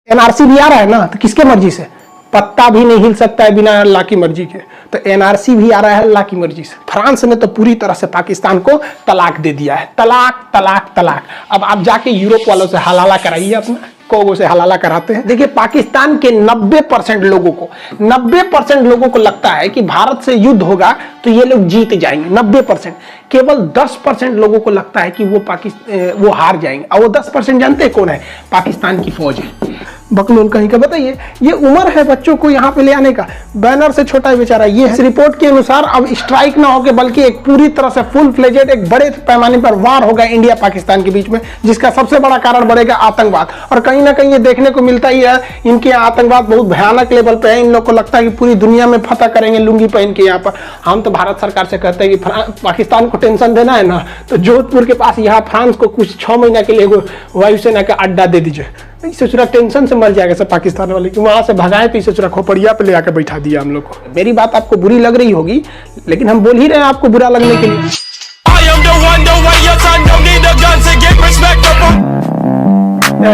NRC भी आ रहा है ना, तो किसके मर्जी से? पत्ता भी नहीं हिल सकता है बिना अल्लाह की मर्जी के। तो एनआरसी भी आ रहा है अल्लाह की मर्जी से। फ्रांस ने तो पूरी तरह से पाकिस्तान को तलाक दे दिया है, तलाक तलाक तलाक। अब आप जाके यूरोप वालों से हलाला कराइए, अपना कोगो से हलाला कराते हैं। देखिए पाकिस्तान के 90% लोगों को 90% लोगों को लगता है कि भारत से युद्ध होगा तो ये लोग जीत जाएंगे। 90%। केवल 10% लोगों को लगता है कि वो हार जाएंगे। और वो 10% जानते हैं कौन है? पाकिस्तान की फौज है। बकलोल कहीं का। बताइए, ये उम्र है बच्चों को यहाँ पे ले आने का? बैनर से छोटा है बेचारा। ये इस रिपोर्ट के अनुसार अब स्ट्राइक ना होकर बल्कि एक पूरी तरह से फुल फ्लेजेड एक बड़े पैमाने पर वार होगा इंडिया पाकिस्तान के बीच में, जिसका सबसे बड़ा कारण बढ़ेगा आतंकवाद। और कहीं ना कहीं ये देखने को मिलता ही है, इनके आतंकवाद बहुत भयानक लेवल पे है। इन लोग को लगता है कि पूरी दुनिया में फतह करेंगे लुंगी पहन के। यहाँ पर हम तो भारत सरकार से कहते हैं कि पाकिस्तान को टेंशन देना है ना, तो जोधपुर के पास यहाँ फ्रांस को कुछ 6 महीना के लिए वायुसेना का अड्डा दे दीजिए। इससे चुरा टेंशन से मर जाएगा सब पाकिस्तान वाले, कि वहां से भगाए तो इससे चुरा खोपड़िया पे ले आकर बैठा दिया हम लोग को। मेरी बात आपको बुरी लग रही होगी, लेकिन हम बोल ही रहे हैं आपको बुरा लगने के लिए।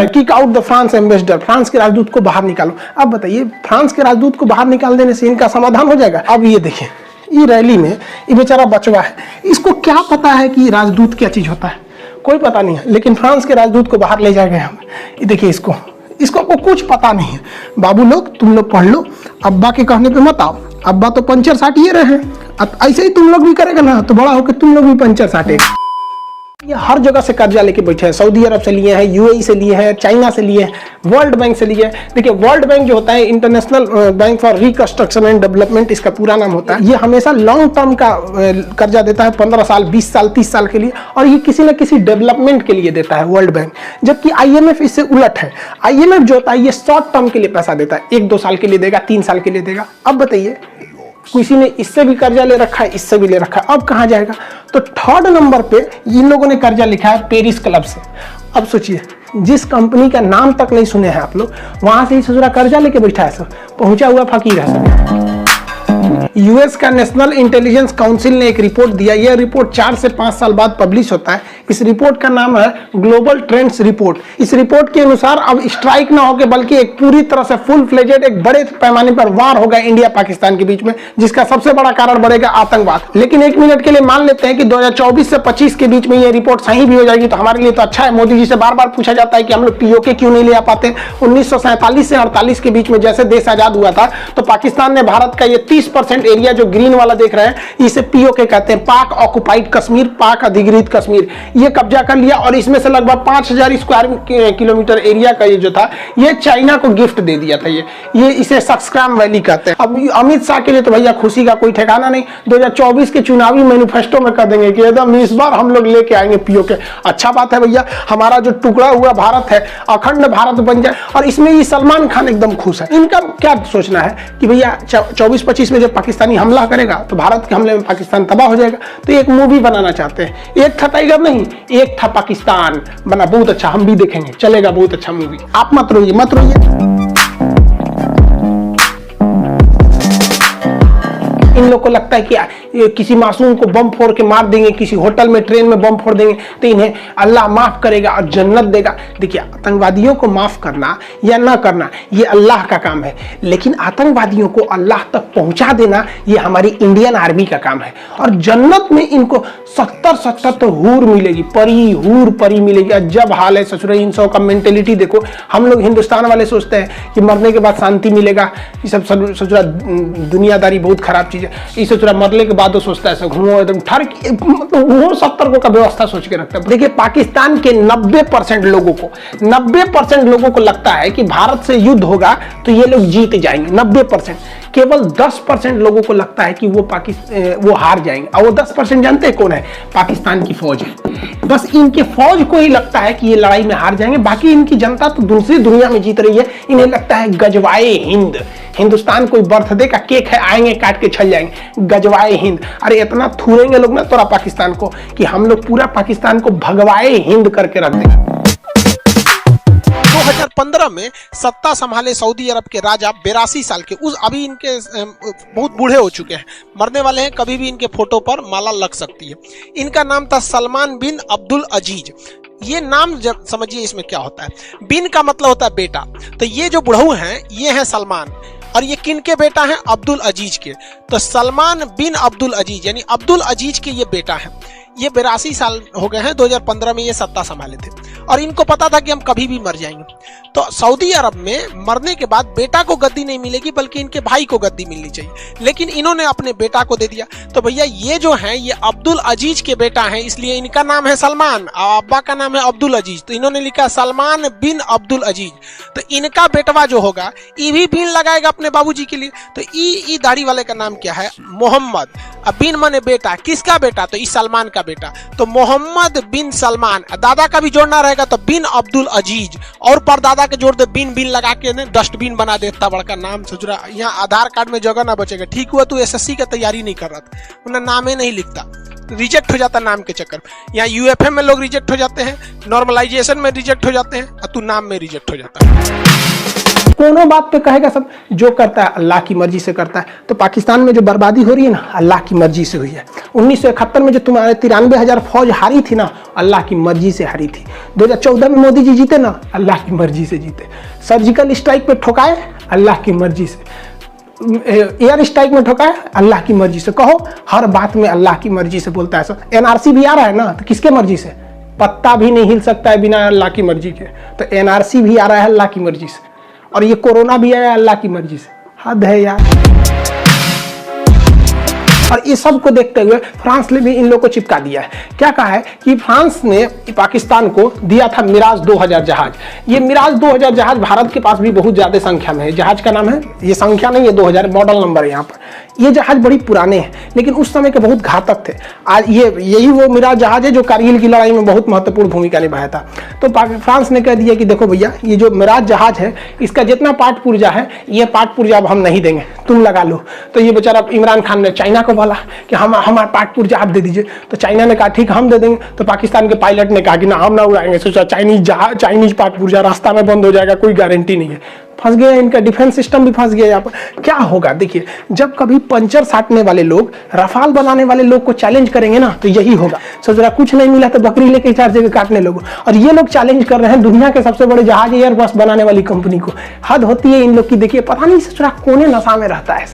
Kick out the France ambassador, France के राजदूत को बाहर निकालो। अब बताइए, फ्रांस के राजदूत को बाहर निकाल देने से इनका समाधान हो जाएगा? अब ये देखिए, ये रैली में ये बेचारा बचवा है, इसको क्या पता है कि राजदूत क्या चीज होता है? कोई पता नहीं है। लेकिन फ्रांस के राजदूत को बाहर ले जाएंगे हम। ये देखिए, इसको कुछ पता नहीं है। बाबू लोग, तुम लोग पढ़ लो, अब्बा के कहने पे मत आओ। अब्बा तो पंचर साटिए रहे हैं, अब ऐसे ही तुम लोग भी करेगा ना, तो बड़ा होकर तुम लोग भी पंचर साटेगा। ये हर जगह से कर्जा लेके बैठे हैं। सऊदी अरब से लिए हैं, यूएई से लिए हैं, चाइना से लिए हैं, वर्ल्ड बैंक से लिए हैं। देखिए, वर्ल्ड बैंक जो होता है international bank for reconstruction and development, इसका पूरा नाम होता है। ये हमेशा लॉन्ग टर्म का कर्जा देता है, 15 साल, 20 साल, 30 साल के लिए, और ये किसी न किसी डेवलपमेंट के लिए देता है वर्ल्ड बैंक। जबकि आईएमएफ इससे उलट है। आईएमएफ जो होता है ये शॉर्ट टर्म के लिए पैसा देता है, 1-2 साल के लिए देगा, 3 साल के लिए देगा। अब बताइए, किसी ने इससे भी कर्जा ले रखा है, इससे भी ले रखा है, अब कहां जाएगा? तो 3rd नंबर पे इन लोगों ने कर्जा लिखा है पेरिस क्लब से। अब सोचिए, जिस कंपनी का नाम तक नहीं सुने हैं आप लोग, वहां से ही ससुरा कर्जा लेके बैठा है सब, पहुंचा हुआ फकीर है सब। यूएस का नेशनल इंटेलिजेंस काउंसिल ने एक रिपोर्ट दिया। यह रिपोर्ट 4 से 5 साल बाद पब्लिश होता है। इस रिपोर्ट का नाम है ग्लोबल ट्रेंड्स रिपोर्ट। इस रिपोर्ट के अनुसार अब स्ट्राइक ना होकर बल्कि एक पूरी तरह से फुल फ्लेजेड एक बड़े पैमाने पर वार होगा इंडिया पाकिस्तान के बीच में, जिसका सबसे बड़ा कारण बढ़ेगा आतंकवाद। लेकिन 1 मिनट के लिए मान लेते हैं कि 2024 से 25 के बीच में यह रिपोर्ट सही भी हो जाएगी, तो हमारे लिए तो अच्छा है। मोदी जी से बार बार पूछा जाता है कि हम लोग पीओके क्यों नहीं ले आ पाते। 1947 से 48 के बीच में जैसे देश आजाद हुआ था, तो पाकिस्तान ने भारत का ये 30% एरिया जो ग्रीन वाला देख रहे हैं, इसे पीओके कहते हैं, पाक ऑक्युपाइड कश्मीर, पाक अधिकृत कश्मीर, ये कब्जा कर लिया। और इसमें से लगभग 5000 स्क्वायर किलोमीटर एरिया का ये जो था, ये चाइना को गिफ्ट दे दिया था। ये इसे सक्सक्राम वैली कहते हैं। अब अमित शाह के लिए तो भैया खुशी का कोई ठिकाना नहीं। 2024 के चुनावी मैनिफेस्टो में कह देंगे कि एकदम इस बार हम लोग लेके आएंगे पीओके। अच्छा बात है भैया, हमारा जो टुकड़ा हुआ भारत है, अखंड भारत बन जाए। और इसमें ये सलमान खान एकदम खुश है। इनका क्या सोचना है कि भैया 24-25 में जब पाकिस्तानी हमला करेगा तो भारत के हमले में पाकिस्तान तबाह हो जाएगा। तो एक मूवी बनाना चाहते हैं, एक था टाइगर नहीं, एक था पाकिस्तान बना, बहुत अच्छा, हम भी देखेंगे, चलेगा, बहुत अच्छा मूवी। आप मत रोइए, मत रोइए। इन लोग को लगता है कि किसी मासूम को बम फोड़ के मार देंगे, किसी होटल में, ट्रेन में बम फोड़ देंगे तो इन्हें अल्लाह माफ करेगा और जन्नत देगा। देखिए, आतंकवादियों को माफ करना या ना करना ये अल्लाह का काम है, लेकिन आतंकवादियों को अल्लाह तक पहुंचा देना ये हमारी इंडियन आर्मी का काम है। और जन्नत में इनको 70 तो हूर मिलेगी, हूर परी मिलेगी। अजब हाल है ससुरे इन सब का मेंटेलिटी देखो। हम लोग हिंदुस्तान वाले सोचते हैं कि मरने के बाद शांति मिलेगा, ये सब ससुरा दुनियादारी बहुत खराब चीज है। इस ससुरा मरने के बाद तो सोचता है घूमो एकदम ठर, मतलब वो 70 का व्यवस्था सोच के रखता है। देखिए, पाकिस्तान के 90% लोगों को लगता है कि भारत से युद्ध होगा तो ये लोग जीत जाएंगे। 90%। केवल 10% लोगों को लगता है कि वो हार जाएंगे। और वो 10% जानते हैं कौन है? पाकिस्तान की फौज है। बस इनके फौज को ही लगता है कि ये लड़ाई में हार जाएंगे, बाकी इनकी जनता तो दूसरी दुनिया में जीत रही है। इन्हें लगता है गजवाए हिंद, हिंदुस्तान कोई बर्थडे का केक है, आएंगे काट के चल जाएंगे, गजवाए हिंद। अरे इतना थूरेंगे लोग ना तोरा पाकिस्तान को कि हम लोग पूरा पाकिस्तान को भगवाए हिंद करके रख देंगे। 2015 में सत्ता संभाले सऊदी अरब के राजा 82 साल के, उस अभी इनके बहुत बूढ़े हो चुके हैं, मरने वाले हैं, कभी भी इनके फोटो पर माला लग सकती है। इनका नाम था सलमान बिन अब्दुल अजीज। ये नाम जब समझिए इसमें क्या होता है। बिन का मतलब होता है बेटा, तो ये जो बुढ़ऊ हैं ये हैं सलमान, और ये किन के बेटा हैं? अब्दुल अजीज के। तो सलमान बिन अब्दुल अजीज यानी अब्दुल अजीज के ये बेटा हैं। ये 82 साल हो गए हैं, 2015 में ये सत्ता संभाले थे और इनको पता था कि हम कभी भी मर जाएंगे। तो सऊदी अरब में मरने के बाद बेटा को गद्दी नहीं मिलेगी बल्कि इनके भाई को गद्दी मिलनी चाहिए, लेकिन इन्होंने अपने बेटा को दे दिया। तो भैया ये जो हैं ये अब्दुल अजीज के बेटा हैं, इसलिए इनका नाम है सलमान और अब्बा का नाम है अब्दुल अजीज। तो इन्होंने लिखा सलमान बिन अब्दुल अजीज। तो इनका बेटवा जो होगा ई भी बिन लगाएगा अपने बाबूजी के लिए। तो ई दाढ़ी वाले का नाम क्या है? मोहम्मद। अब बिन माने बेटा, किसका बेटा? तो ई सलमान का बेटा। तो मोहम्मद बिन सलमान, दादा का भी जोड़ना रहेगा तो बिन अब्दुल अजीज, और परदादा के जोड़ दे बिन बिन लगा के डस्टबिन बना देता बड़का नाम। सोच रहा यहाँ आधार कार्ड में जगह ना बचेगा। ठीक हुआ तू एसएससी का तैयारी नहीं कर रहा था, उन्हें नाम ही नहीं लिखता, रिजेक्ट हो जाता नाम के चक्कर। यहाँ यूएफएम में लोग रिजेक्ट हो जाते हैं, नॉर्मलाइजेशन में रिजेक्ट हो जाते हैं, और तू नाम में रिजेक्ट हो जाता है। दोनों बात पे कहेगा सब, जो करता है अल्लाह की मर्जी से करता है। तो पाकिस्तान में जो बर्बादी हो रही है ना, अल्लाह की मर्जी से हुई है। 1971 में जो तुम्हारे 93,000 फौज हारी थी ना, अल्लाह की मर्जी से हारी थी। 2014 में मोदी जी जीते ना, अल्लाह की मर्जी से जीते। सर्जिकल स्ट्राइक पे ठोकाए, अल्लाह की मर्जी से। एयर स्ट्राइक में ठोकाए, अल्लाह की मर्जी से। कहो हर बात में अल्लाह की मर्जी से बोलता है सब। एनआरसी भी आ रहा है ना, तो किसके मर्जी से? पत्ता भी नहीं हिल सकता है बिना अल्लाह की मर्जी के। तो एनआरसी भी आ रहा है अल्लाह की मर्जी से, और ये कोरोना भी आया अल्लाह की मर्जी से। हद है यार। और ये सब को देखते हुए फ्रांस ने भी इन लोगों को चिपका दिया है। क्या कहा है कि फ्रांस ने पाकिस्तान को दिया था मिराज 2000 जहाज। ये मिराज 2000 जहाज भारत के पास भी बहुत ज्यादा संख्या में है। जहाज का नाम है, ये संख्या नहीं है, 2000 मॉडल नंबर है यहाँ पर। ये जहाज बड़ी पुराने हैं लेकिन उस समय के बहुत घातक थे। आज यही वो मिराज जहाज है जो कारगिल की लड़ाई में बहुत महत्वपूर्ण भूमिका निभाया था। तो फ्रांस ने कह दिया कि देखो भैया, ये जो मिराज जहाज है इसका जितना पार्ट पुर्जा है, ये पार्ट पुर्जा अब हम नहीं देंगे, तुम लगा लो। तो ये बेचारा इमरान खान ने चाइना को बोला कि हम हमारा पार्ट पुर्जा आप दे दीजिए। तो चाइना ने कहा ठीक हम दे देंगे। तो पाकिस्तान के पायलट ने कहा कि ना हम ना उड़ाएंगे, सोचा चाइनीज पार्ट पुर्जा रास्ता में बंद हो जाएगा, कोई गारंटी नहीं है। फंस गया, इनका डिफेंस सिस्टम भी फंस गया। यहाँ पर क्या होगा देखिए, जब कभी पंचर साटने वाले लोग रफाल बनाने वाले लोग को चैलेंज करेंगे ना, तो यही होगा। सोच रहा कुछ नहीं मिला तो बकरी लेके 4 जगह काटने लोगों। और ये लोग चैलेंज कर रहे हैं दुनिया के सबसे बड़े जहाज एयरबस बनाने वाली कंपनी को। हद होती है इन लोग की। देखिए पता नहीं सोच रहा कोने नशा में रहता है।